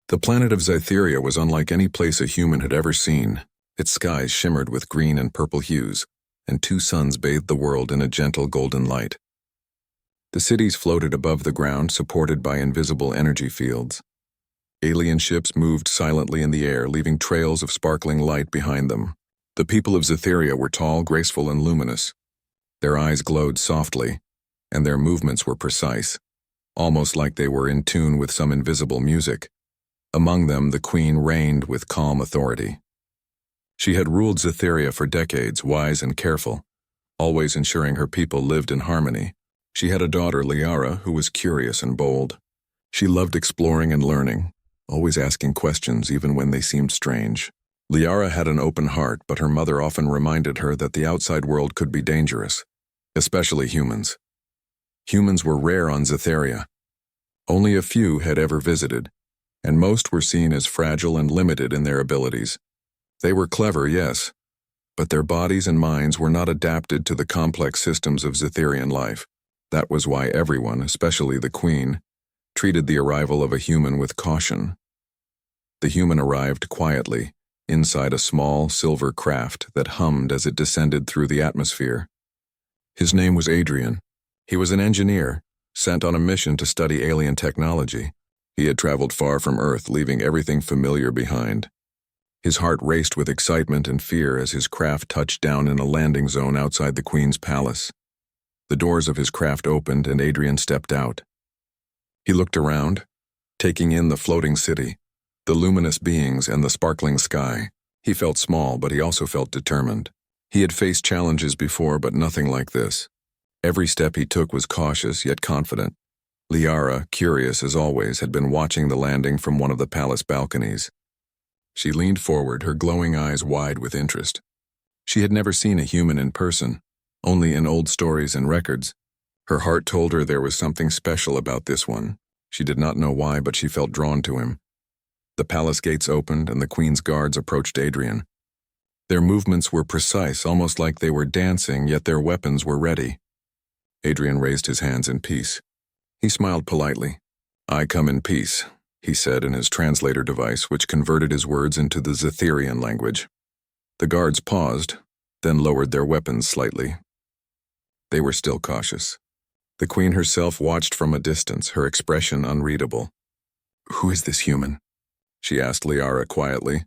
The planet of Zytheria was unlike any place a human had ever seen. Its skies shimmered with green and purple hues, and two suns bathed the world in a gentle golden light. The cities floated above the ground, supported by invisible energy fields. Alien ships moved silently in the air, leaving trails of sparkling light behind them. The people of Zytheria were tall, graceful, and luminous. Their eyes glowed softly, and their movements were precise, almost like they were in tune with some invisible music. Among them, the queen reigned with calm authority. She had ruled Zytheria for decades, wise and careful, always ensuring her people lived in harmony. She had a daughter, Liara, who was curious and bold. She loved exploring and learning, always asking questions even when they seemed strange. Liara had an open heart, but her mother often reminded her that the outside world could be dangerous, especially humans. Humans were rare on Zytheria. Only a few had ever visited, and most were seen as fragile and limited in their abilities. They were clever, yes, but their bodies and minds were not adapted to the complex systems of Zytherian life. That was why everyone, especially the queen, treated the arrival of a human with caution. The human arrived quietly, inside a small silver craft that hummed as it descended through the atmosphere. His name was Adrian. He was an engineer, sent on a mission to study alien technology. He had traveled far from Earth, leaving everything familiar behind. His heart raced with excitement and fear as his craft touched down in a landing zone outside the Queen's palace. The doors of his craft opened and Adrian stepped out. He looked around, taking in the floating city, the luminous beings and the sparkling sky. He felt small, but he also felt determined. He had faced challenges before, but nothing like this. Every step he took was cautious yet confident. Liara, curious as always, had been watching the landing from one of the palace balconies. She leaned forward, her glowing eyes wide with interest. She had never seen a human in person, only in old stories and records. Her heart told her there was something special about this one. She did not know why, but she felt drawn to him. The palace gates opened and the Queen's guards approached Adrian. Their movements were precise, almost like they were dancing, yet their weapons were ready. Adrian raised his hands in peace. He smiled politely. "I come in peace," he said in his translator device, which converted his words into the Zytherian language. The guards paused, then lowered their weapons slightly. They were still cautious. The Queen herself watched from a distance, her expression unreadable. "Who is this human?" she asked Liara quietly,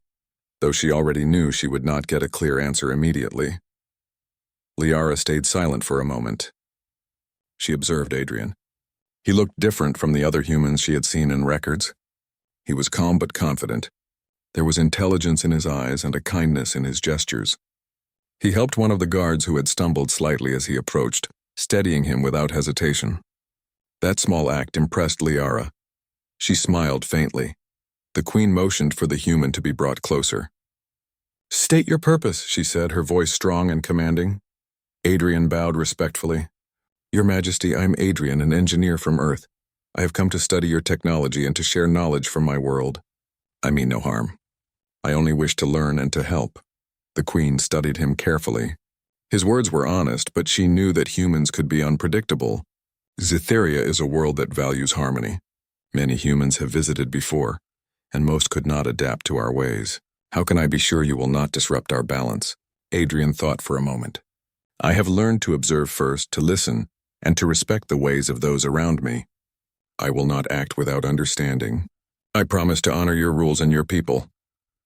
though she already knew she would not get a clear answer immediately. Liara stayed silent for a moment. She observed Adrian. He looked different from the other humans she had seen in records. He was calm but confident. There was intelligence in his eyes and a kindness in his gestures. He helped one of the guards who had stumbled slightly as he approached, steadying him without hesitation. That small act impressed Liara. She smiled faintly. The Queen motioned for the human to be brought closer. "State your purpose," she said, her voice strong and commanding. Adrian bowed respectfully. "Your Majesty, I am Adrian, an engineer from Earth. I have come to study your technology and to share knowledge from my world. I mean no harm. I only wish to learn and to help." The Queen studied him carefully. His words were honest, but she knew that humans could be unpredictable. Zytheria is a world that values harmony. Many humans have visited before, and most could not adapt to our ways. "How can I be sure you will not disrupt our balance?" Adrian thought for a moment. "I have learned to observe first, to listen, and to respect the ways of those around me. I will not act without understanding. I promise to honor your rules and your people."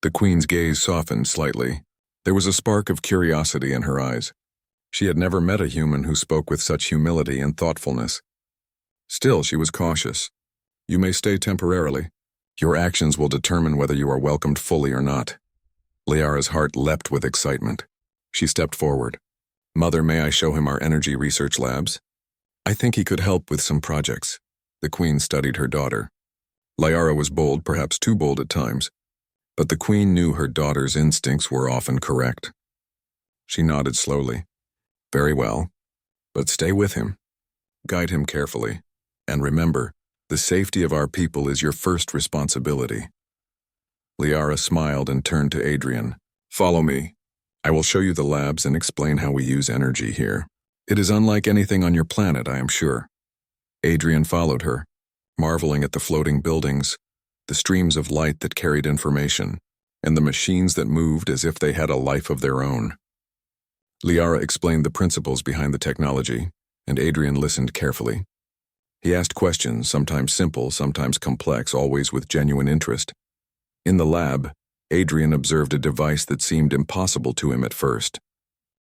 The Queen's gaze softened slightly. There was a spark of curiosity in her eyes. She had never met a human who spoke with such humility and thoughtfulness. Still, she was cautious. "You may stay temporarily. Your actions will determine whether you are welcomed fully or not." Liara's heart leapt with excitement. She stepped forward. "Mother, may I show him our energy research labs? I think he could help with some projects." The Queen studied her daughter. Liara was bold, perhaps too bold at times, but the Queen knew her daughter's instincts were often correct. She nodded slowly. "Very well, but stay with him. Guide him carefully, and remember, the safety of our people is your first responsibility." Liara smiled and turned to Adrian. "Follow me. I will show you the labs and explain how we use energy here. It is unlike anything on your planet, I am sure." Adrian followed her, marveling at the floating buildings, the streams of light that carried information, and the machines that moved as if they had a life of their own. Liara explained the principles behind the technology, and Adrian listened carefully. He asked questions, sometimes simple, sometimes complex, always with genuine interest. In the lab, Adrian observed a device that seemed impossible to him at first.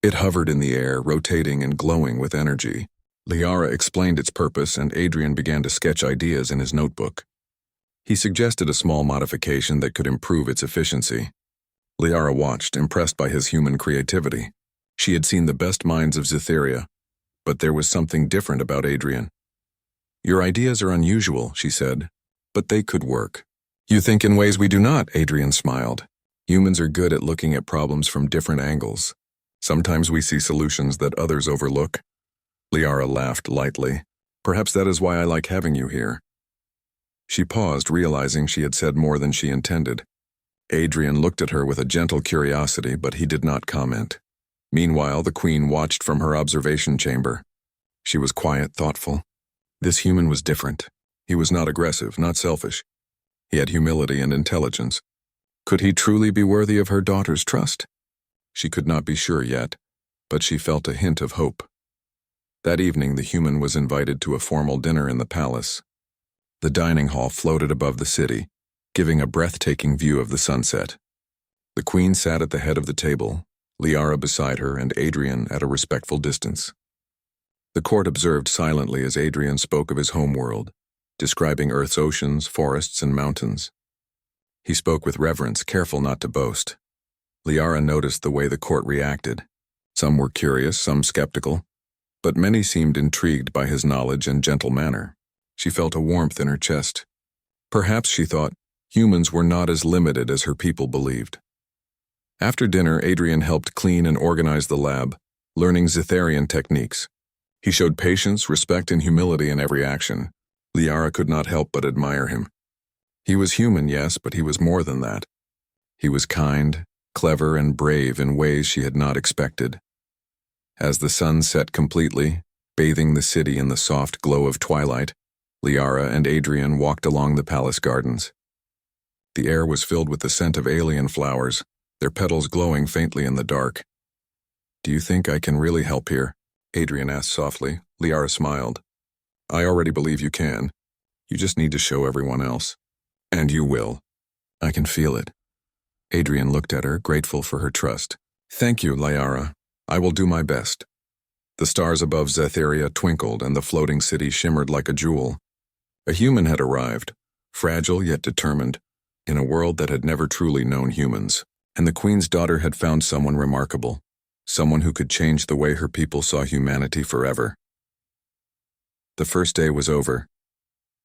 It hovered in the air, rotating and glowing with energy. Liara explained its purpose, and Adrian began to sketch ideas in his notebook. He suggested a small modification that could improve its efficiency. Liara watched, impressed by his human creativity. She had seen the best minds of Scifi, but there was something different about Adrian. "Your ideas are unusual," she said, "but they could work." "You think in ways we do not," Adrian smiled. "Humans are good at looking at problems from different angles. Sometimes we see solutions that others overlook." Liara laughed lightly. "Perhaps that is why I like having you here." She paused, realizing she had said more than she intended. Adrian looked at her with a gentle curiosity, but he did not comment. Meanwhile, the Queen watched from her observation chamber. She was quiet, thoughtful. This human was different. He was not aggressive, not selfish. He had humility and intelligence. Could he truly be worthy of her daughter's trust? She could not be sure yet, but she felt a hint of hope. That evening, the human was invited to a formal dinner in the palace. The dining hall floated above the city, giving a breathtaking view of the sunset. The Queen sat at the head of the table, Liara beside her and Adrian at a respectful distance. The court observed silently as Adrian spoke of his homeworld, describing Earth's oceans, forests, and mountains. He spoke with reverence, careful not to boast. Liara noticed the way the court reacted. Some were curious, some skeptical, but many seemed intrigued by his knowledge and gentle manner. She felt a warmth in her chest. Perhaps, she thought, humans were not as limited as her people believed. After dinner, Adrian helped clean and organize the lab, learning Zitharian techniques. He showed patience, respect, and humility in every action. Liara could not help but admire him. He was human, yes, but he was more than that. He was kind, clever, and brave in ways she had not expected. As the sun set completely, bathing the city in the soft glow of twilight, Liara and Adrian walked along the palace gardens. The air was filled with the scent of alien flowers, their petals glowing faintly in the dark. "Do you think I can really help here?" Adrian asked softly. Liara smiled. "I already believe you can. You just need to show everyone else. And you will. I can feel it." Adrian looked at her, grateful for her trust. "Thank you, Liara. I will do my best." The stars above Scifi twinkled, and the floating city shimmered like a jewel. A human had arrived, fragile yet determined, in a world that had never truly known humans. And the Queen's daughter had found someone remarkable, someone who could change the way her people saw humanity forever. The first day was over,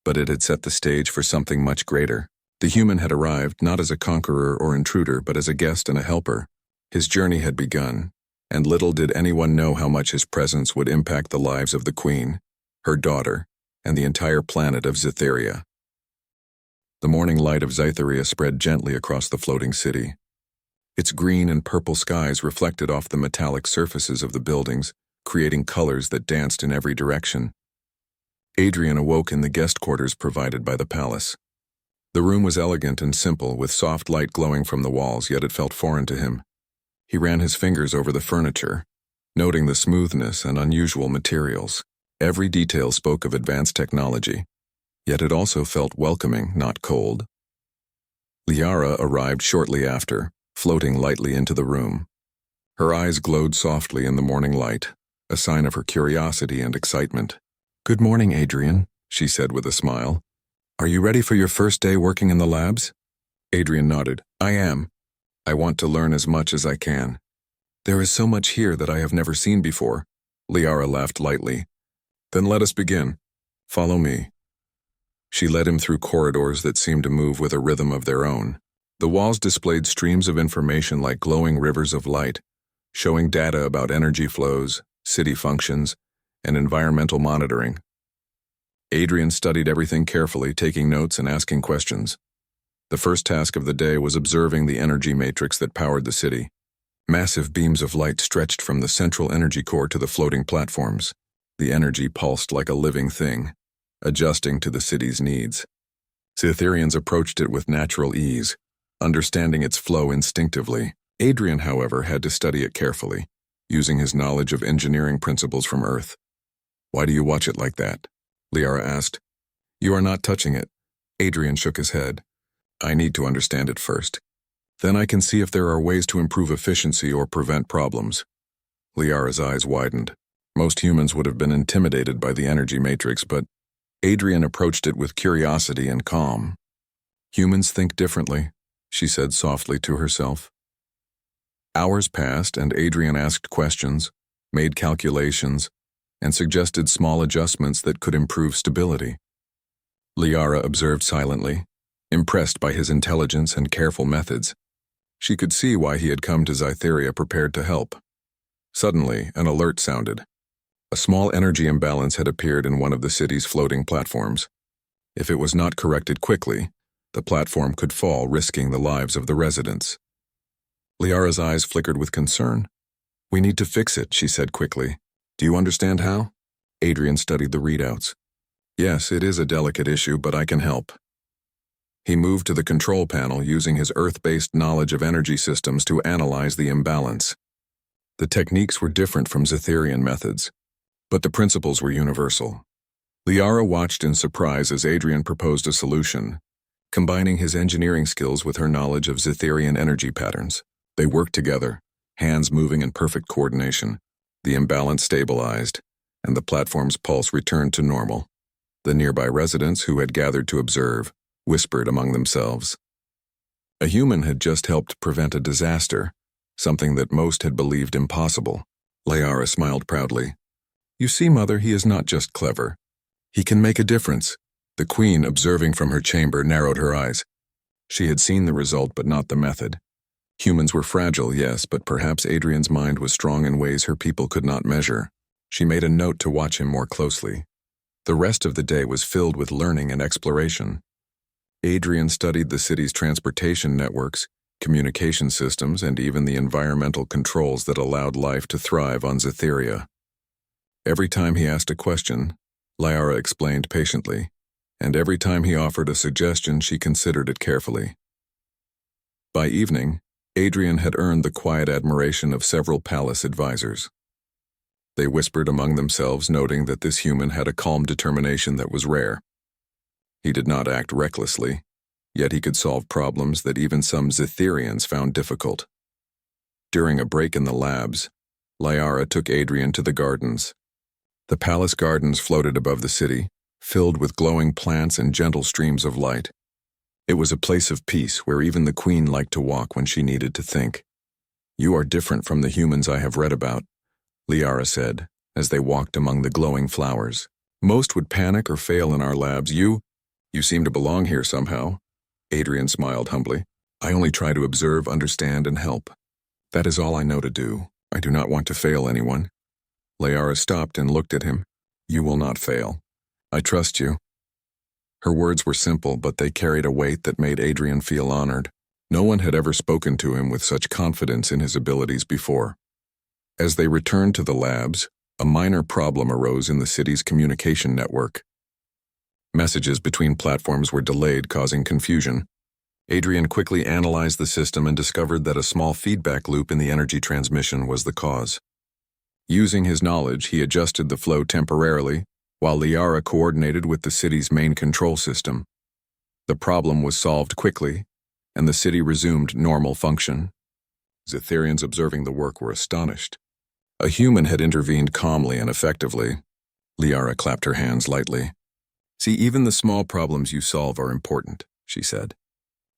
but it had set the stage for something much greater. The human had arrived not as a conqueror or intruder, but as a guest and a helper. His journey had begun, and little did anyone know how much his presence would impact the lives of the Queen, her daughter, and the entire planet of Scifi. The morning light of Scifi spread gently across the floating city. Its green and purple skies reflected off the metallic surfaces of the buildings, creating colors that danced in every direction. Adrian awoke in the guest quarters provided by the palace. The room was elegant and simple, with soft light glowing from the walls, yet it felt foreign to him. He ran his fingers over the furniture, noting the smoothness and unusual materials. Every detail spoke of advanced technology, yet it also felt welcoming, not cold. Liara arrived shortly after, floating lightly into the room. Her eyes glowed softly in the morning light, a sign of her curiosity and excitement. "Good morning, Adrian," she said with a smile. "Are you ready for your first day working in the labs?" Adrian nodded. "I am. I want to learn as much as I can. There is so much here that I have never seen before." Liara laughed lightly. "Then let us begin. Follow me." She led him through corridors that seemed to move with a rhythm of their own. The walls displayed streams of information like glowing rivers of light, showing data about energy flows, city functions, and environmental monitoring. Adrian studied everything carefully, taking notes and asking questions. The first task of the day was observing the energy matrix that powered the city. Massive beams of light stretched from the central energy core to the floating platforms. The energy pulsed like a living thing, adjusting to the city's needs. Cytherians approached it with natural ease, understanding its flow instinctively. Adrian, however, had to study it carefully, using his knowledge of engineering principles from Earth. "Why do you watch it like that?" Liara asked. "You are not touching it." Adrian shook his head. "I need to understand it first. Then I can see if there are ways to improve efficiency or prevent problems." Liara's eyes widened. Most humans would have been intimidated by the energy matrix, but Adrian approached it with curiosity and calm. "Humans think differently," she said softly to herself. Hours passed, and Adrian asked questions, made calculations, and suggested small adjustments that could improve stability. Liara observed silently, impressed by his intelligence and careful methods. She could see why he had come to Scytheria prepared to help. Suddenly, an alert sounded. A small energy imbalance had appeared in one of the city's floating platforms. If it was not corrected quickly, the platform could fall, risking the lives of the residents. Liara's eyes flickered with concern. "We need to fix it," she said quickly. "Do you understand how?" Adrian studied the readouts. "Yes, it is a delicate issue, but I can help." He moved to the control panel, using his Earth-based knowledge of energy systems to analyze the imbalance. The techniques were different from Cytherian methods, but the principles were universal. Liara watched in surprise as Adrian proposed a solution, combining his engineering skills with her knowledge of Cytherian energy patterns. They worked together, hands moving in perfect coordination. The imbalance stabilized, and the platform's pulse returned to normal. The nearby residents, who had gathered to observe, whispered among themselves. A human had just helped prevent a disaster, something that most had believed impossible. Liara smiled proudly. "You see, Mother, he is not just clever. He can make a difference." The Queen, observing from her chamber, narrowed her eyes. She had seen the result, but not the method. Humans were fragile, yes, but perhaps Adrian's mind was strong in ways her people could not measure. She made a note to watch him more closely. The rest of the day was filled with learning and exploration. Adrian studied the city's transportation networks, communication systems, and even the environmental controls that allowed life to thrive on Cytheria. Every time he asked a question, Liara explained patiently, and every time he offered a suggestion, she considered it carefully. By evening, Adrian had earned the quiet admiration of several palace advisors. They whispered among themselves, noting that this human had a calm determination that was rare. He did not act recklessly, yet he could solve problems that even some Cytherians found difficult. During a break in the labs, Liara took Adrian to the gardens. The palace gardens floated above the city, filled with glowing plants and gentle streams of light. It was a place of peace where even the Queen liked to walk when she needed to think. "You are different from the humans I have read about," Liara said, as they walked among the glowing flowers. "Most would panic or fail in our labs. You seem to belong here somehow." Adrian smiled humbly. "I only try to observe, understand, and help. That is all I know to do. I do not want to fail anyone." Liara stopped and looked at him. "You will not fail. I trust you." Her words were simple, but they carried a weight that made Adrian feel honored. No one had ever spoken to him with such confidence in his abilities before. As they returned to the labs, a minor problem arose in the city's communication network. Messages between platforms were delayed, causing confusion. Adrian quickly analyzed the system and discovered that a small feedback loop in the energy transmission was the cause. Using his knowledge, he adjusted the flow temporarily, while Liara coordinated with the city's main control system. The problem was solved quickly, and the city resumed normal function. Cytherians observing the work were astonished. A human had intervened calmly and effectively. Liara clapped her hands lightly. "See, even the small problems you solve are important," she said.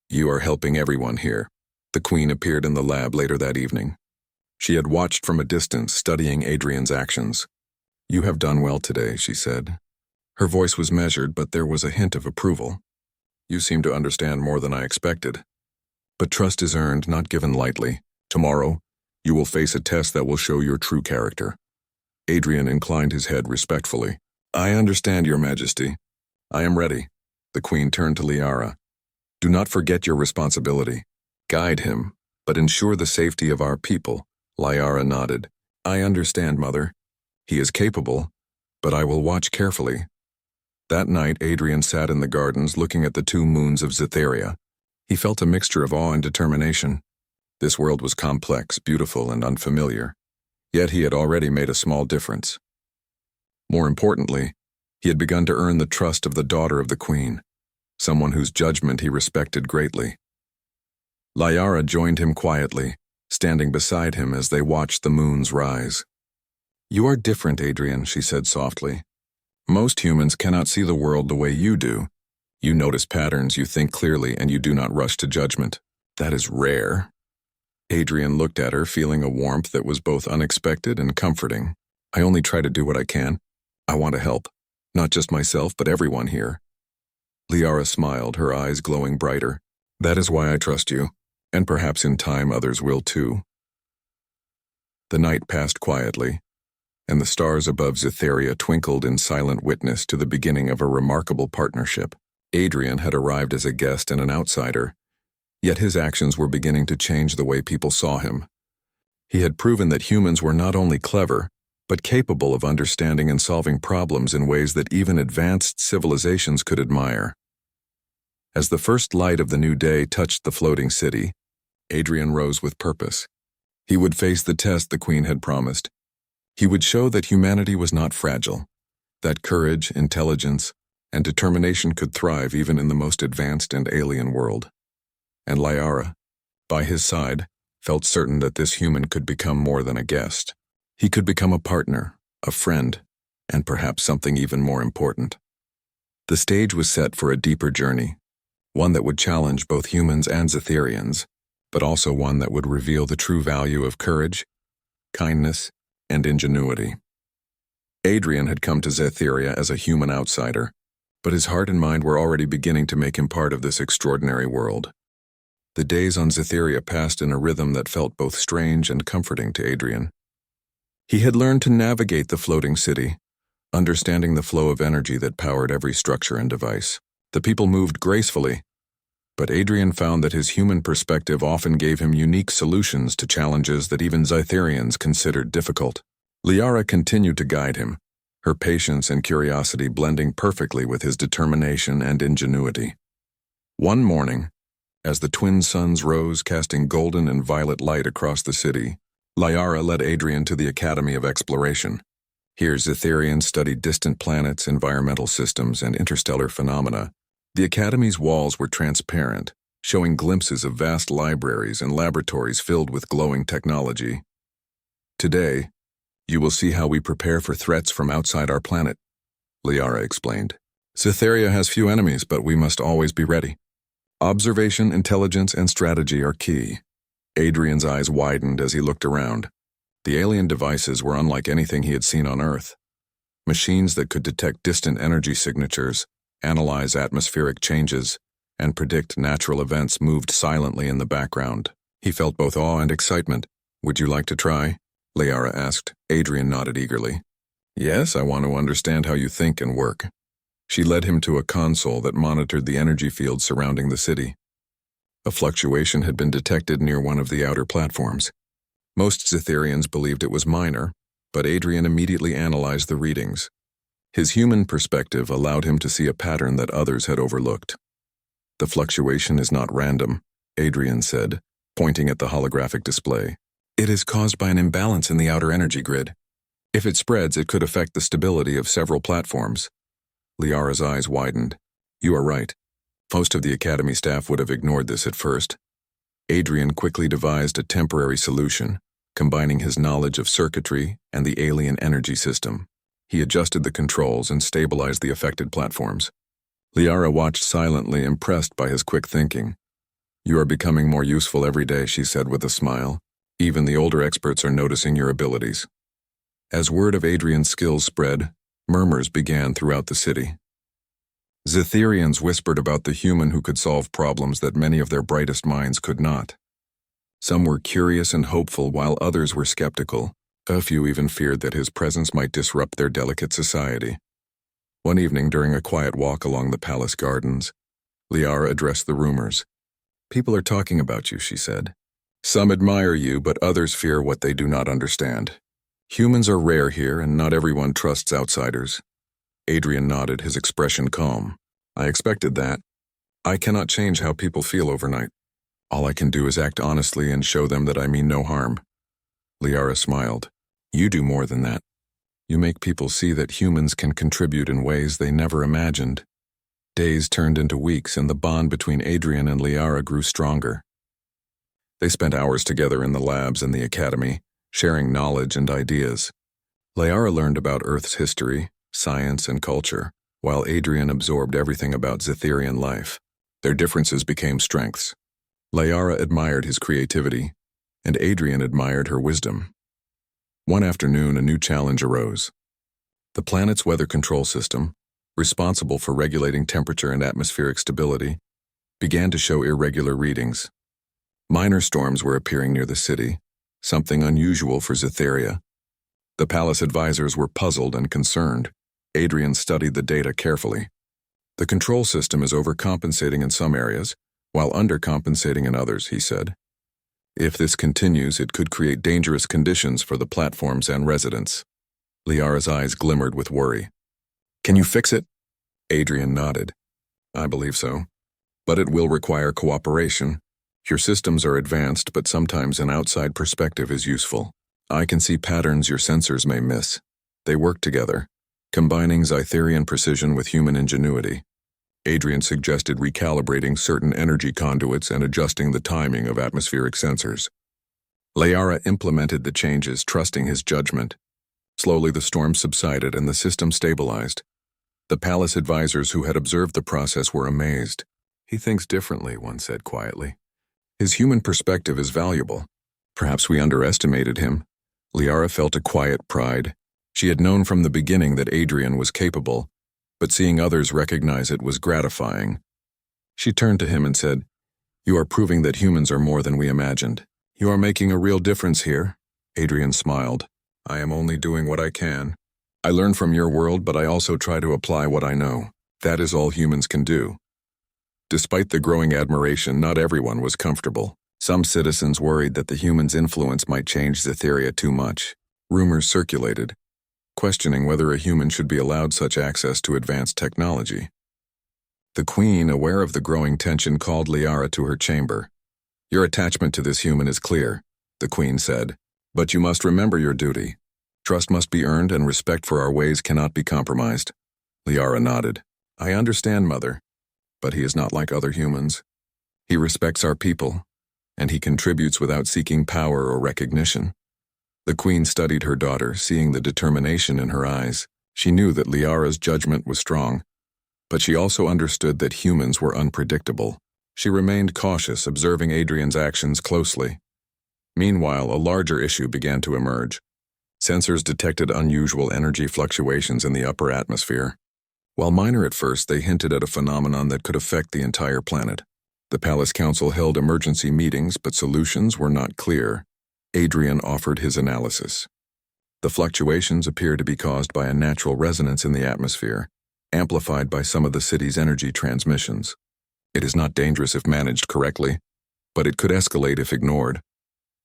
"You are helping everyone here." The Queen appeared in the lab later that evening. She had watched from a distance, studying Adrian's actions. "You have done well today," she said. Her voice was measured, but there was a hint of approval. "You seem to understand more than I expected. But trust is earned, not given lightly. Tomorrow, you will face a test that will show your true character." Adrian inclined his head respectfully. "I understand, Your Majesty. I am ready." The Queen turned to Liara. "Do not forget your responsibility. Guide him, but ensure the safety of our people." Liara nodded. "I understand, Mother. He is capable, but I will watch carefully." That night, Adrian sat in the gardens looking at the two moons of Cytheria. He felt a mixture of awe and determination. This world was complex, beautiful, and unfamiliar. Yet he had already made a small difference. More importantly, he had begun to earn the trust of the daughter of the queen, someone whose judgment he respected greatly. Liara joined him quietly, standing beside him as they watched the moons rise. "You are different, Adrian," she said softly. "Most humans cannot see the world the way you do. You notice patterns, you think clearly, and you do not rush to judgment. That is rare." Adrian looked at her, feeling a warmth that was both unexpected and comforting. "I only try to do what I can. I want to help. Not just myself, but everyone here." Liara smiled, her eyes glowing brighter. "That is why I trust you, and perhaps in time others will too." The night passed quietly, and the stars above Cytheria twinkled in silent witness to the beginning of a remarkable partnership. Adrian had arrived as a guest and an outsider, yet his actions were beginning to change the way people saw him. He had proven that humans were not only clever, but capable of understanding and solving problems in ways that even advanced civilizations could admire. As the first light of the new day touched the floating city, Adrian rose with purpose. He would face the test the queen had promised. He would show that humanity was not fragile, that courage, intelligence, and determination could thrive even in the most advanced and alien world. And Liara, by his side, felt certain that this human could become more than a guest. He could become a partner, a friend, and perhaps something even more important. The stage was set for a deeper journey, one that would challenge both humans and Cytherians, but also one that would reveal the true value of courage, kindness, and ingenuity. Adrian had come to Cytheria as a human outsider, but his heart and mind were already beginning to make him part of this extraordinary world. The days on Cytheria passed in a rhythm that felt both strange and comforting to Adrian. He had learned to navigate the floating city, understanding the flow of energy that powered every structure and device. The people moved gracefully, but Adrian found that his human perspective often gave him unique solutions to challenges that even Cytherians considered difficult. Liara continued to guide him, her patience and curiosity blending perfectly with his determination and ingenuity. One morning, as the twin suns rose casting golden and violet light across the city, Liara led Adrian to the Academy of Exploration. Here Cytherians studied distant planets, environmental systems, and interstellar phenomena. The Academy's walls were transparent, showing glimpses of vast libraries and laboratories filled with glowing technology. "Today, you will see how we prepare for threats from outside our planet," Liara explained. "Cytheria has few enemies, but we must always be ready. Observation, intelligence, and strategy are key." Adrian's eyes widened as he looked around. The alien devices were unlike anything he had seen on Earth. Machines that could detect distant energy signatures, analyze atmospheric changes, and predict natural events moved silently in the background. He felt both awe and excitement. "Would you like to try?" Liara asked. Adrian nodded eagerly. "Yes, I want to understand how you think and work." She led him to a console that monitored the energy field surrounding the city. A fluctuation had been detected near one of the outer platforms. Most Cytherians believed it was minor, but Adrian immediately analyzed the readings. His human perspective allowed him to see a pattern that others had overlooked. "The fluctuation is not random," Adrian said, pointing at the holographic display. "It is caused by an imbalance in the outer energy grid. If it spreads, it could affect the stability of several platforms." Liara's eyes widened. "You are right. Most of the Academy staff would have ignored this at first." Adrian quickly devised a temporary solution, combining his knowledge of circuitry and the alien energy system. He adjusted the controls and stabilized the affected platforms. Liara watched silently, impressed by his quick thinking. "You are becoming more useful every day," she said with a smile. "Even the older experts are noticing your abilities." As word of Adrian's skills spread, murmurs began throughout the city. Cytherians whispered about the human who could solve problems that many of their brightest minds could not. Some were curious and hopeful, while others were skeptical. A few even feared that his presence might disrupt their delicate society. One evening, during a quiet walk along the palace gardens, Liara addressed the rumors. "People are talking about you," she said. "Some admire you, but others fear what they do not understand. Humans are rare here, and not everyone trusts outsiders." Adrian nodded, his expression calm. I expected that. I cannot change how people feel overnight. All I can do is act honestly and show them that I mean no harm. Liara smiled. You do more than that. You make people see that humans can contribute in ways they never imagined. Days turned into weeks, and the bond between Adrian and Liara grew stronger. They spent hours together in the labs and the academy, sharing knowledge and ideas. Liara learned about Earth's history, science, and culture, while Adrian absorbed everything about Zetherian life. Their differences became strengths. Liara admired his creativity, and Adrian admired her wisdom. One afternoon, a new challenge arose. The planet's weather control system, responsible for regulating temperature and atmospheric stability, began to show irregular readings. Minor storms were appearing near the city, something unusual for Zetheria. The palace advisors were puzzled and concerned. Adrian studied the data carefully. The control system is overcompensating in some areas, while undercompensating in others, he said. If this continues, it could create dangerous conditions for the platforms and residents. Liara's eyes glimmered with worry. Can you fix it? Adrian nodded. I believe so. But it will require cooperation. Your systems are advanced, but sometimes an outside perspective is useful. I can see patterns your sensors may miss. They work together, combining Zetherian precision with human ingenuity. Adrian suggested recalibrating certain energy conduits and adjusting the timing of atmospheric sensors. Liara implemented the changes, trusting his judgment. Slowly the storm subsided and the system stabilized. The palace advisors who had observed the process were amazed. He thinks differently, one said quietly. His human perspective is valuable. Perhaps we underestimated him. Liara felt a quiet pride. She had known from the beginning that Adrian was capable, but seeing others recognize it was gratifying. She turned to him and said, You are proving that humans are more than we imagined. You are making a real difference here. Adrian smiled. I am only doing what I can. I learn from your world, but I also try to apply what I know. That is all humans can do. Despite the growing admiration, not everyone was comfortable. Some citizens worried that the humans' influence might change Zetheria too much. Rumors circulated, questioning whether a human should be allowed such access to advanced technology. The queen, aware of the growing tension, called Liara to her chamber. Your attachment to this human is clear, the queen said, but you must remember your duty. Trust must be earned and respect for our ways cannot be compromised. Liara nodded. I understand, mother, but he is not like other humans. He respects our people, and he contributes without seeking power or recognition. The queen studied her daughter, seeing the determination in her eyes. She knew that Liara's judgment was strong, but she also understood that humans were unpredictable. She remained cautious, observing Adrian's actions closely. Meanwhile, a larger issue began to emerge. Sensors detected unusual energy fluctuations in the upper atmosphere. While minor at first, they hinted at a phenomenon that could affect the entire planet. The Palace Council held emergency meetings, but solutions were not clear. Adrian offered his analysis. The fluctuations appear to be caused by a natural resonance in the atmosphere, amplified by some of the city's energy transmissions. It is not dangerous if managed correctly, but it could escalate if ignored.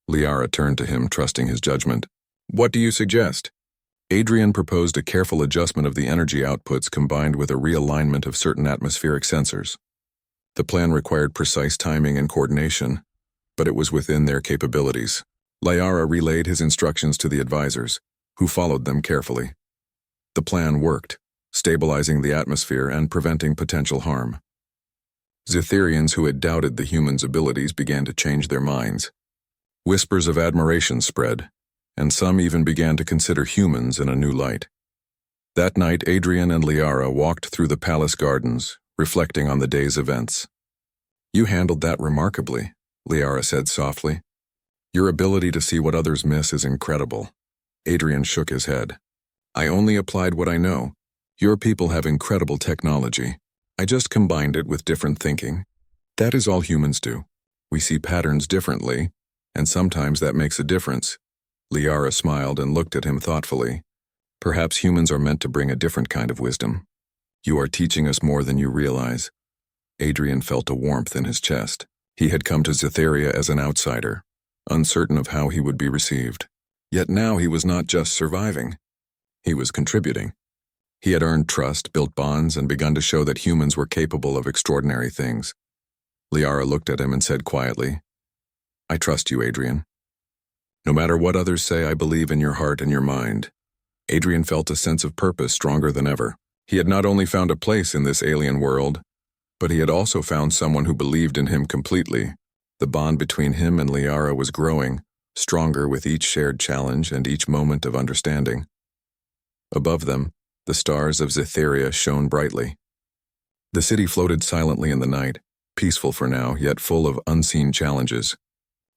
Liara turned to him, trusting his judgment. What do you suggest? Adrian proposed a careful adjustment of the energy outputs combined with a realignment of certain atmospheric sensors. The plan required precise timing and coordination, but it was within their capabilities. Liara relayed his instructions to the advisors, who followed them carefully. The plan worked, stabilizing the atmosphere and preventing potential harm. Zetherians who had doubted the humans' abilities began to change their minds. Whispers of admiration spread, and some even began to consider humans in a new light. That night, Adrian and Liara walked through the palace gardens, reflecting on the day's events. You handled that remarkably, Liara said softly. Your ability to see what others miss is incredible. Adrian shook his head. I only applied what I know. Your people have incredible technology. I just combined it with different thinking. That is all humans do. We see patterns differently, and sometimes that makes a difference. Liara smiled and looked at him thoughtfully. Perhaps humans are meant to bring a different kind of wisdom. You are teaching us more than you realize. Adrian felt a warmth in his chest. He had come to Zetheria as an outsider, uncertain of how he would be received. Yet now he was not just surviving. He was contributing. He had earned trust, built bonds, and begun to show that humans were capable of extraordinary things. Liara looked at him and said quietly, "I trust you, Adrian. No matter what others say, I believe in your heart and your mind." Adrian felt a sense of purpose stronger than ever. He had not only found a place in this alien world, but he had also found someone who believed in him completely. The bond between him and Liara was growing, stronger with each shared challenge and each moment of understanding. Above them, the stars of Scifi shone brightly. The city floated silently in the night, peaceful for now, yet full of unseen challenges.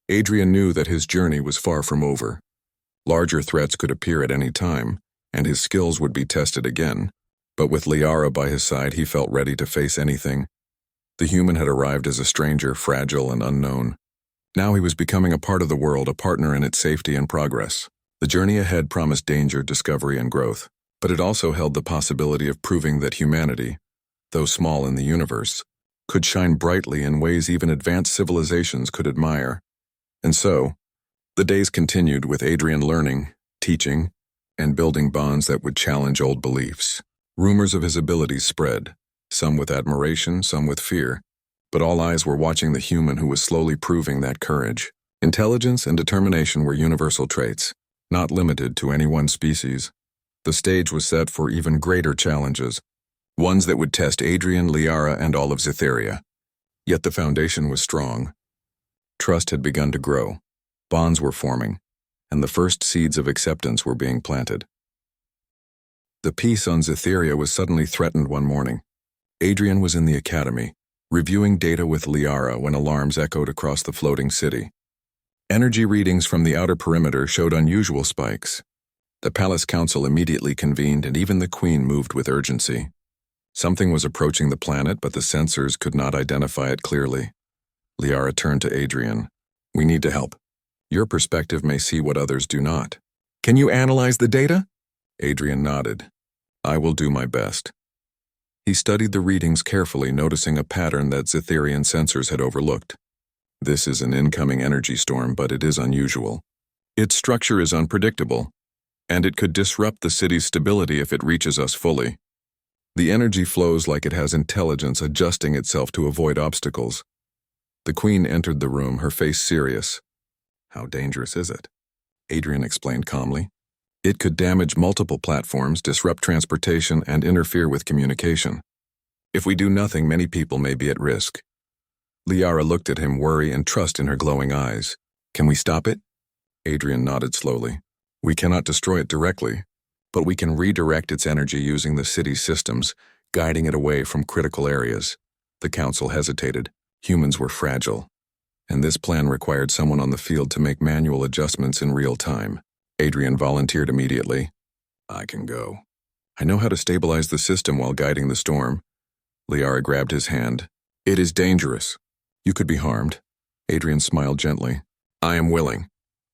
Adrian knew that his journey was far from over. Larger threats could appear at any time, and his skills would be tested again. But with Liara by his side, he felt ready to face anything. The human had arrived as a stranger, fragile and unknown. Now he was becoming a part of the world, a partner in its safety and progress. The journey ahead promised danger, discovery, and growth, but it also held the possibility of proving that humanity, though small in the universe, could shine brightly in ways even advanced civilizations could admire. And so, the days continued with Adrian learning, teaching, and building bonds that would challenge old beliefs. Rumors of his abilities spread, some with admiration, some with fear, but all eyes were watching the human who was slowly proving that courage. Intelligence and determination were universal traits, not limited to any one species. The stage was set for even greater challenges, ones that would test Adrian, Liara, and all of Scifi. Yet the foundation was strong. Trust had begun to grow, bonds were forming, and the first seeds of acceptance were being planted. The peace on Scifi was suddenly threatened one morning. Adrian was in the academy, reviewing data with Liara when alarms echoed across the floating city. Energy readings from the outer perimeter showed unusual spikes. The palace council immediately convened, and even the queen moved with urgency. Something was approaching the planet, but the sensors could not identify it clearly. Liara turned to Adrian. "We need to help. Your perspective may see what others do not. Can you analyze the data?" Adrian nodded. "I will do my best." He studied the readings carefully, noticing a pattern that Scytherian sensors had overlooked. "This is an incoming energy storm, but it is unusual. Its structure is unpredictable, and it could disrupt the city's stability if it reaches us fully. The energy flows like it has intelligence, adjusting itself to avoid obstacles." The queen entered the room, her face serious. "How dangerous is it?" Adrian explained calmly. "It could damage multiple platforms, disrupt transportation, and interfere with communication. If we do nothing, many people may be at risk." Liara looked at him, worry and trust in her glowing eyes. "Can we stop it?" Adrian nodded slowly. "We cannot destroy it directly, but we can redirect its energy using the city's systems, guiding it away from critical areas." The council hesitated. Humans were fragile, and this plan required someone on the field to make manual adjustments in real time. Adrian volunteered immediately. "I can go. I know how to stabilize the system while guiding the storm." Liara grabbed his hand. "It is dangerous. You could be harmed." Adrian smiled gently. "I am willing.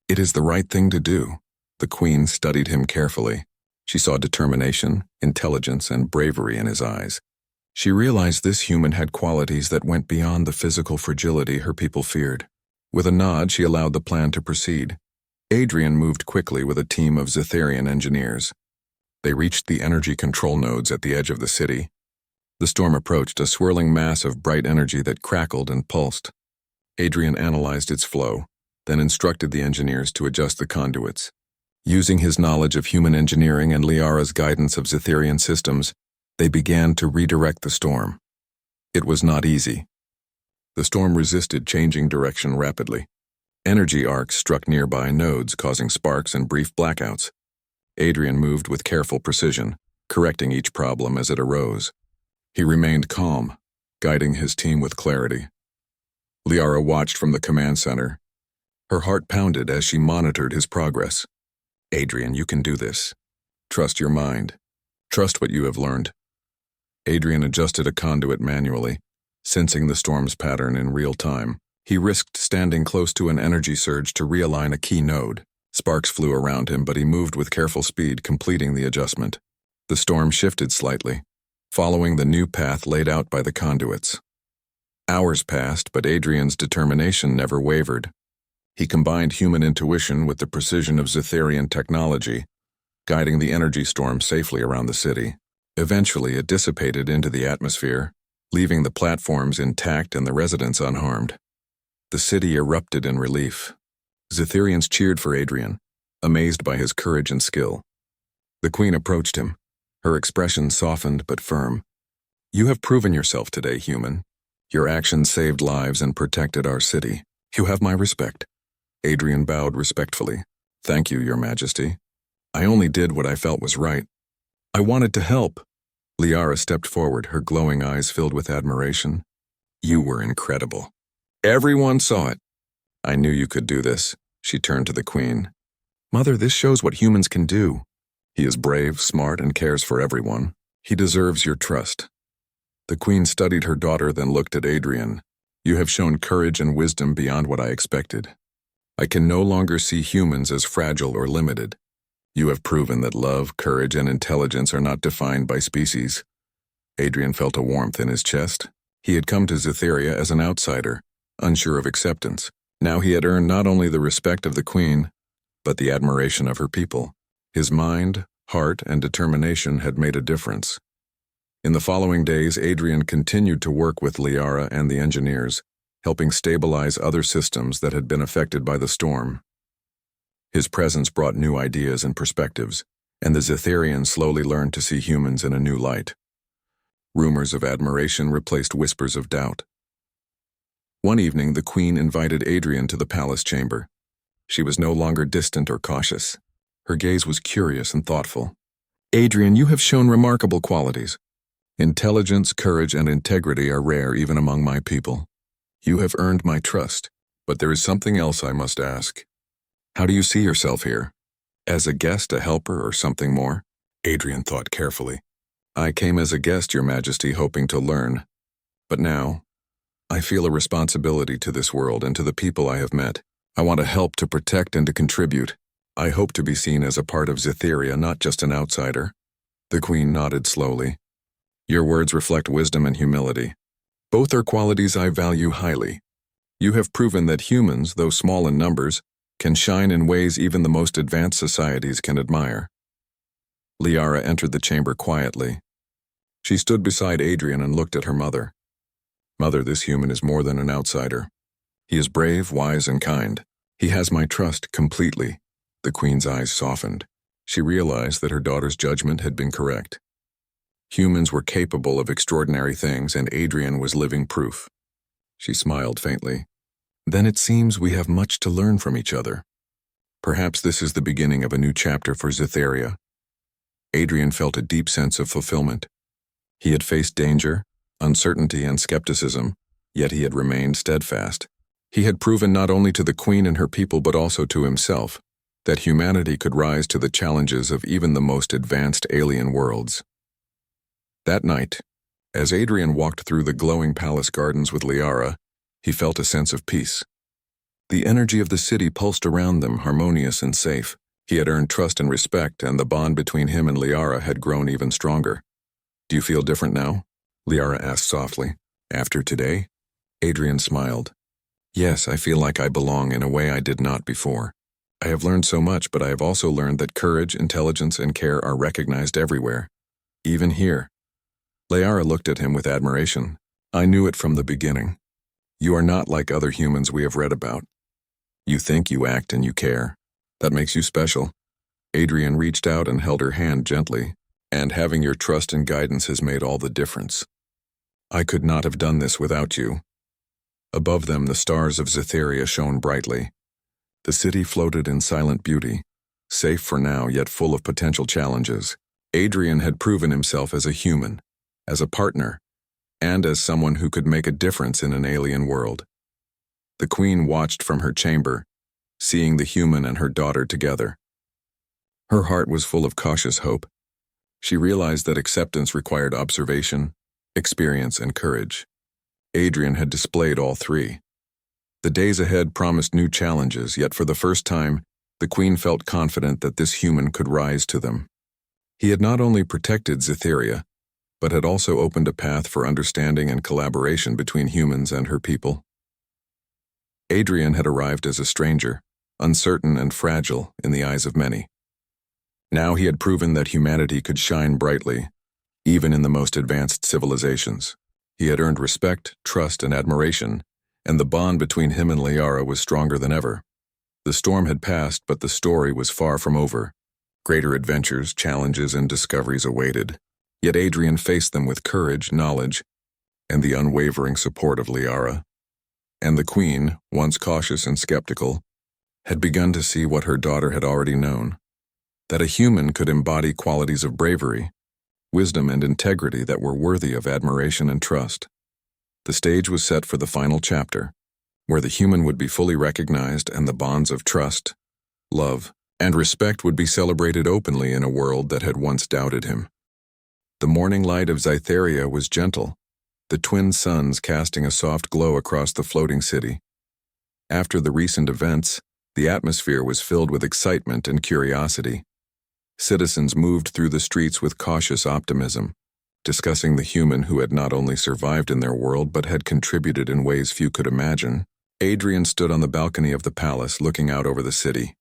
It is the right thing to do." The queen studied him carefully. She saw determination, intelligence, and bravery in his eyes. She realized this human had qualities that went beyond the physical fragility her people feared. With a nod, she allowed the plan to proceed. Adrian moved quickly with a team of Scytherian engineers. They reached the energy control nodes at the edge of the city. The storm approached, a swirling mass of bright energy that crackled and pulsed. Adrian analyzed its flow, then instructed the engineers to adjust the conduits. Using his knowledge of human engineering and Liara's guidance of Scytherian systems, they began to redirect the storm. It was not easy. The storm resisted changing direction rapidly. Energy arcs struck nearby nodes, causing sparks and brief blackouts. Adrian moved with careful precision, correcting each problem as it arose. He remained calm, guiding his team with clarity. Liara watched from the command center. Her heart pounded as she monitored his progress. "Adrian, you can do this. Trust your mind. Trust what you have learned." Adrian adjusted a conduit manually, sensing the storm's pattern in real time. He risked standing close to an energy surge to realign a key node. Sparks flew around him, but he moved with careful speed, completing the adjustment. The storm shifted slightly, following the new path laid out by the conduits. Hours passed, but Adrian's determination never wavered. He combined human intuition with the precision of Scytherian technology, guiding the energy storm safely around the city. Eventually, it dissipated into the atmosphere, leaving the platforms intact and the residents unharmed. The city erupted in relief. Zetherians cheered for Adrian, amazed by his courage and skill. The queen approached him, her expression softened but firm. "You have proven yourself today, human. Your actions saved lives and protected our city. You have my respect." Adrian bowed respectfully. "Thank you, Your Majesty. I only did what I felt was right. I wanted to help." Liara stepped forward, her glowing eyes filled with admiration. "You were incredible. Everyone saw it. I knew you could do this." She turned to the queen. "Mother, this shows what humans can do. He is brave, smart, and cares for everyone. He deserves your trust." The queen studied her daughter, then looked at Adrian. "You have shown courage and wisdom beyond what I expected. I can no longer see humans as fragile or limited. You have proven that love, courage, and intelligence are not defined by species." Adrian felt a warmth in his chest. He had come to Zetheria as an outsider, unsure of acceptance. Now he had earned not only the respect of the queen, but the admiration of her people. His mind, heart, and determination had made a difference. In the following days, Adrian continued to work with Liara and the engineers, helping stabilize other systems that had been affected by the storm. His presence brought new ideas and perspectives, and the Zetherians slowly learned to see humans in a new light. Rumors of admiration replaced whispers of doubt. One evening, the queen invited Adrian to the palace chamber. She was no longer distant or cautious. Her gaze was curious and thoughtful. "Adrian, you have shown remarkable qualities. Intelligence, courage, and integrity are rare even among my people. You have earned my trust, but there is something else I must ask. How do you see yourself here? As a guest, a helper, or something more?" Adrian thought carefully. "I came as a guest, Your Majesty, hoping to learn. But now, I feel a responsibility to this world and to the people I have met. I want to help, to protect, and to contribute. I hope to be seen as a part of Zetheria, not just an outsider." The queen nodded slowly. "Your words reflect wisdom and humility. Both are qualities I value highly. You have proven that humans, though small in numbers, can shine in ways even the most advanced societies can admire." Liara entered the chamber quietly. She stood beside Adrian and looked at her mother. "Mother, this human is more than an outsider. He is brave, wise, and kind. He has my trust completely." The queen's eyes softened. She realized that her daughter's judgment had been correct. Humans were capable of extraordinary things, and Adrian was living proof. She smiled faintly. "Then it seems we have much to learn from each other. Perhaps this is the beginning of a new chapter for Zetheria." Adrian felt a deep sense of fulfillment. He had faced danger, uncertainty, and skepticism, yet he had remained steadfast. He had proven not only to the queen and her people but also to himself that humanity could rise to the challenges of even the most advanced alien worlds. That night, as Adrian walked through the glowing palace gardens with Liara, he felt a sense of peace. The energy of the city pulsed around them, harmonious and safe. He had earned trust and respect, and the bond between him and Liara had grown even stronger. "Do you feel different now?" Liara asked softly. "After today?" Adrian smiled. "Yes, I feel like I belong in a way I did not before. I have learned so much, but I have also learned that courage, intelligence, and care are recognized everywhere. Even here." Liara looked at him with admiration. "I knew it from the beginning. You are not like other humans we have read about. You think, you act, and you care. That makes you special." Adrian reached out and held her hand gently. "And having your trust and guidance has made all the difference. I could not have done this without you." Above them, the stars of Zetheria shone brightly. The city floated in silent beauty, safe for now, yet full of potential challenges. Adrian had proven himself as a human, as a partner, and as someone who could make a difference in an alien world. The queen watched from her chamber, seeing the human and her daughter together. Her heart was full of cautious hope. She realized that acceptance required observation, experience, and courage. Adrian had displayed all three. The days ahead promised new challenges, yet for the first time, the queen felt confident that this human could rise to them. He had not only protected Zetheria, but had also opened a path for understanding and collaboration between humans and her people. Adrian had arrived as a stranger, uncertain and fragile in the eyes of many. Now he had proven that humanity could shine brightly, even in the most advanced civilizations. He had earned respect, trust, and admiration, and the bond between him and Liara was stronger than ever. The storm had passed, but the story was far from over. Greater adventures, challenges, and discoveries awaited. Yet Adrian faced them with courage, knowledge, and the unwavering support of Liara. And the queen, once cautious and skeptical, had begun to see what her daughter had already known, that a human could embody qualities of bravery, wisdom, and integrity that were worthy of admiration and trust. The stage was set for the final chapter, where the human would be fully recognized and the bonds of trust, love, and respect would be celebrated openly in a world that had once doubted him. The morning light of Scytheria was gentle, the twin suns casting a soft glow across the floating city. After the recent events, the atmosphere was filled with excitement and curiosity. Citizens moved through the streets with cautious optimism, discussing the human who had not only survived in their world but had contributed in ways few could imagine. Adrian stood on the balcony of the palace looking out over the city.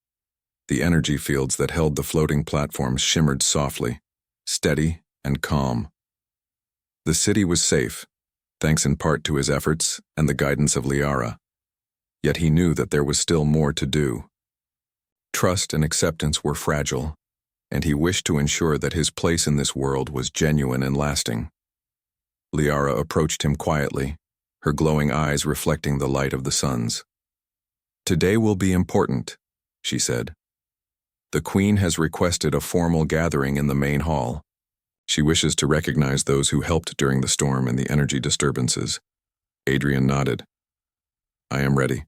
The energy fields that held the floating platforms shimmered softly, steady, and calm. The city was safe, thanks in part to his efforts and the guidance of Liara. Yet he knew that there was still more to do. Trust and acceptance were fragile, and he wished to ensure that his place in this world was genuine and lasting. Liara approached him quietly, her glowing eyes reflecting the light of the suns. "Today will be important," she said. "The Queen has requested a formal gathering in the main hall. She wishes to recognize those who helped during the storm and the energy disturbances." Adrian nodded. "I am ready.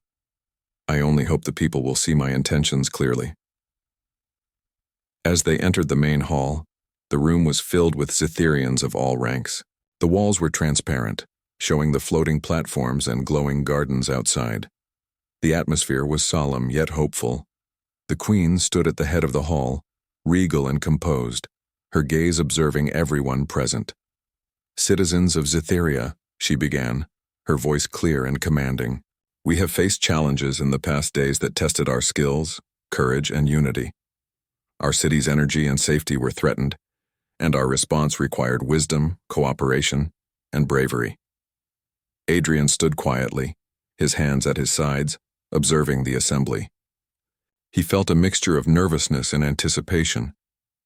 I only hope the people will see my intentions clearly." As they entered the main hall, the room was filled with Cytherians of all ranks. The walls were transparent, showing the floating platforms and glowing gardens outside. The atmosphere was solemn yet hopeful. The queen stood at the head of the hall, regal and composed, her gaze observing everyone present. "Citizens of Cytheria," she began, her voice clear and commanding, "we have faced challenges in the past days that tested our skills, courage, and unity. Our city's energy and safety were threatened, and our response required wisdom, cooperation, and bravery." Adrian stood quietly, his hands at his sides, observing the assembly. He felt a mixture of nervousness and anticipation.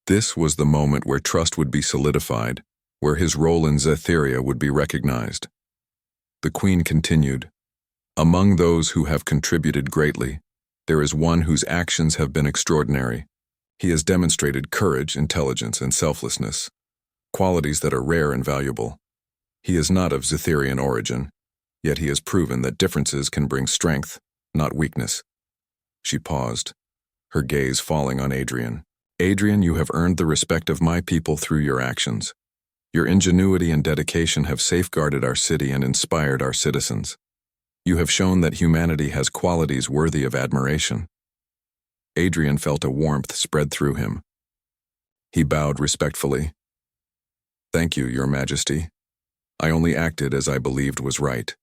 This was the moment where trust would be solidified, where his role in Cytheria would be recognized. The queen continued, "Among those who have contributed greatly, there is one whose actions have been extraordinary. He has demonstrated courage, intelligence, and selflessness, qualities that are rare and valuable. He is not of Cytherian origin, yet he has proven that differences can bring strength, not weakness." She paused, her gaze falling on Adrian. "Adrian, you have earned the respect of my people through your actions. Your ingenuity and dedication have safeguarded our city and inspired our citizens. You have shown that humanity has qualities worthy of admiration." Adrian felt a warmth spread through him. He bowed respectfully. "Thank you, Your Majesty. I only acted as I believed was right.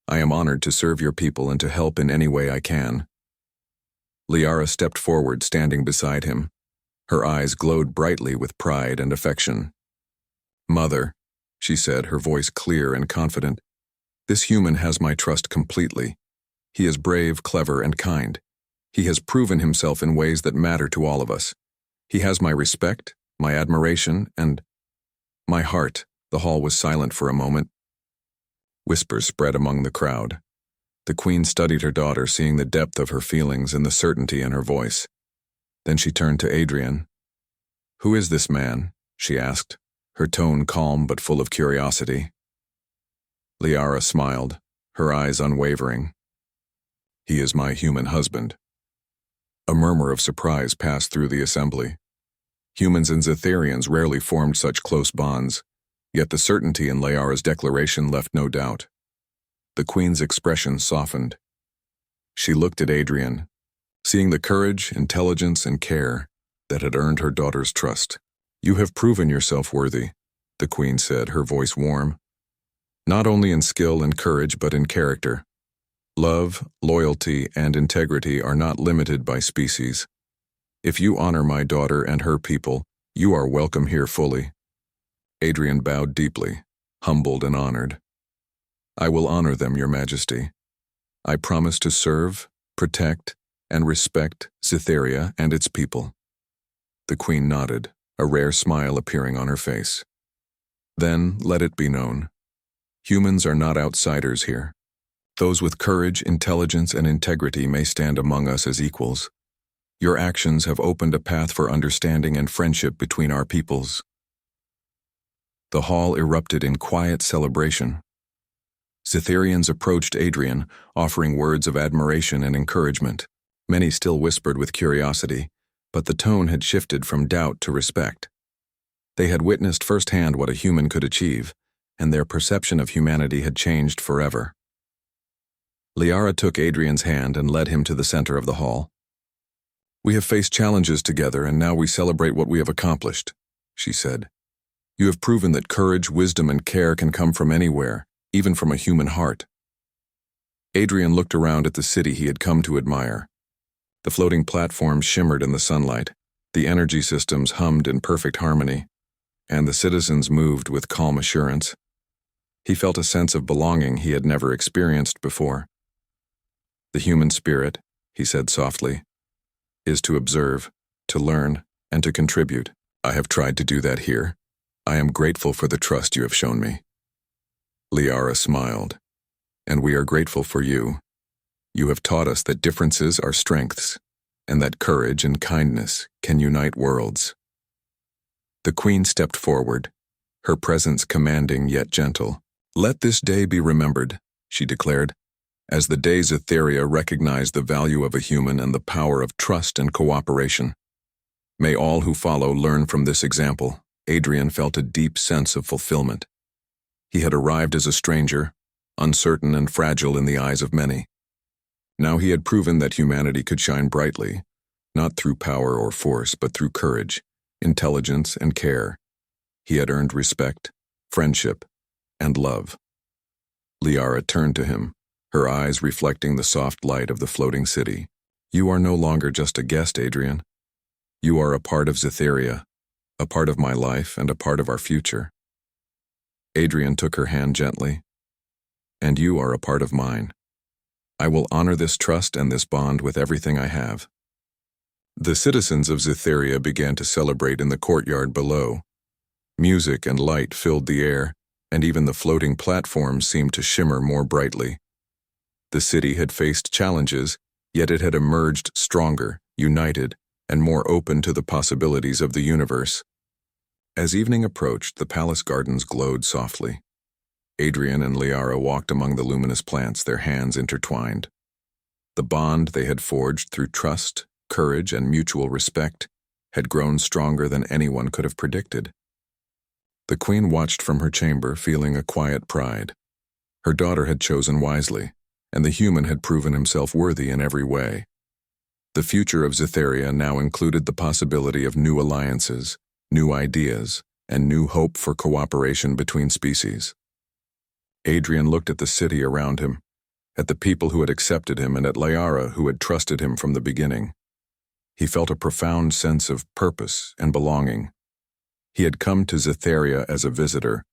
I am honored to serve your people and to help in any way I can." Liara stepped forward, standing beside him. Her eyes glowed brightly with pride and affection. "Mother," she said, her voice clear and confident, "this human has my trust completely. He is brave, clever, and kind. He has proven himself in ways that matter to all of us. He has my respect, my admiration, and my heart." The hall was silent for a moment. Whispers spread among the crowd. The queen studied her daughter, seeing the depth of her feelings and the certainty in her voice. Then she turned to Adrian. "Who is this man?" she asked, her tone calm but full of curiosity. Liara smiled, her eyes unwavering. "He is my human husband." A murmur of surprise passed through the assembly. Humans and Cytherians rarely formed such close bonds, yet the certainty in Liara's declaration left no doubt. The queen's expression softened. She looked at Adrian, seeing the courage, intelligence, and care that had earned her daughter's trust. "You have proven yourself worthy," the queen said, her voice warm. "Not only in skill and courage, but in character. Love, loyalty, and integrity are not limited by species. If you honor my daughter and her people, you are welcome here fully." Adrian bowed deeply, humbled and honored. I will honor them, Your Majesty. I promise to serve, protect, and respect Cytheria and its people. The Queen nodded, a rare smile appearing on her face. Then, let it be known, humans are not outsiders here. Those with courage, intelligence, and integrity may stand among us as equals. Your actions have opened a path for understanding and friendship between our peoples. The hall erupted in quiet celebration. Cytherians approached Adrian, offering words of admiration and encouragement. Many still whispered with curiosity, but the tone had shifted from doubt to respect. They had witnessed firsthand what a human could achieve, and their perception of humanity had changed forever. Liara took Adrian's hand and led him to the center of the hall. We have faced challenges together, and now we celebrate what we have accomplished, she said. You have proven that courage, wisdom, and care can come from anywhere, even from a human heart. Adrian looked around at the city he had come to admire. The floating platforms shimmered in the sunlight, the energy systems hummed in perfect harmony, and the citizens moved with calm assurance. He felt a sense of belonging he had never experienced before. The human spirit, he said softly, is to observe, to learn, and to contribute. I have tried to do that here. I am grateful for the trust you have shown me. Liara smiled. And we are grateful for you. You have taught us that differences are strengths, and that courage and kindness can unite worlds. The Queen stepped forward, her presence commanding yet gentle. Let this day be remembered, she declared, as the day Cytheria recognized the value of a human and the power of trust and cooperation. May all who follow learn from this example. Adrian felt a deep sense of fulfillment. He had arrived as a stranger, uncertain and fragile in the eyes of many. Now he had proven that humanity could shine brightly, not through power or force, but through courage, intelligence, and care. He had earned respect, friendship, and love. Liara turned to him, her eyes reflecting the soft light of the floating city. You are no longer just a guest, Adrian. You are a part of Cytheria, a part of my life and a part of our future. Adrian took her hand gently. And you are a part of mine. I will honor this trust and this bond with everything I have. The citizens of Cytheria began to celebrate in the courtyard below. Music and light filled the air, and even the floating platforms seemed to shimmer more brightly. The city had faced challenges, yet it had emerged stronger, united, and more open to the possibilities of the universe. As evening approached, the palace gardens glowed softly. Adrian and Liara walked among the luminous plants, their hands intertwined. The bond they had forged through trust, courage, and mutual respect had grown stronger than anyone could have predicted. The Queen watched from her chamber, feeling a quiet pride. Her daughter had chosen wisely, and the human had proven himself worthy in every way. The future of Cytheria now included the possibility of new alliances, new ideas, and new hope for cooperation between species. Adrian looked at the city around him, at the people who had accepted him, and at Liara, who had trusted him from the beginning. He felt a profound sense of purpose and belonging. He had come to Cytheria as a visitor,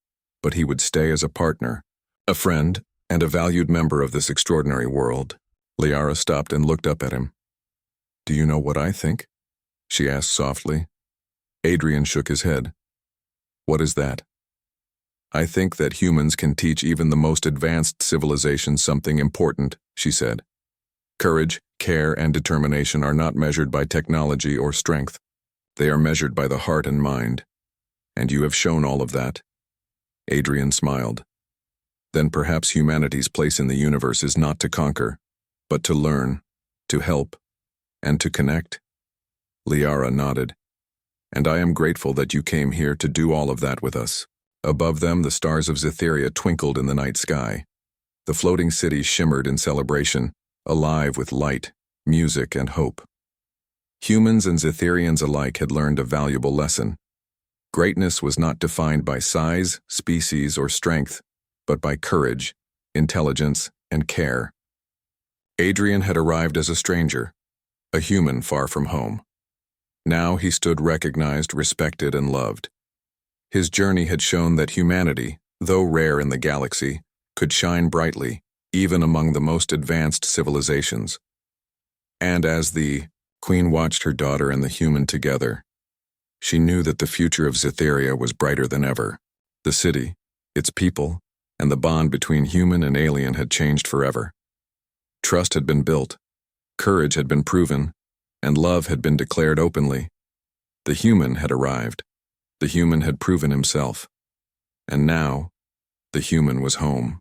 but he would stay as a partner, a friend, and a valued member of this extraordinary world. Liara stopped and looked up at him. Do you know what I think? She asked softly. Adrian shook his head. What is that? I think that humans can teach even the most advanced civilizations something important, she said. Courage, care, and determination are not measured by technology or strength. They are measured by the heart and mind. And you have shown all of that. Adrian smiled. Then perhaps humanity's place in the universe is not to conquer, but to learn, to help, and to connect. Liara nodded. And I am grateful that you came here to do all of that with us. Above them, the stars of Cytheria twinkled in the night sky. The floating city shimmered in celebration, alive with light, music, and hope. Humans and Cytherians alike had learned a valuable lesson. Greatness was not defined by size, species, or strength, but by courage, intelligence, and care. Adrian had arrived as a stranger, a human far from home. Now he stood recognized, respected, and loved. His journey had shown that humanity, though rare in the galaxy, could shine brightly, even among the most advanced civilizations. And as the Queen watched her daughter and the human together, she knew that the future of Cytheria was brighter than ever. The city, its people, and the bond between human and alien had changed forever. Trust had been built, courage had been proven, and love had been declared openly. The human had arrived. The human had proven himself. And now, the human was home.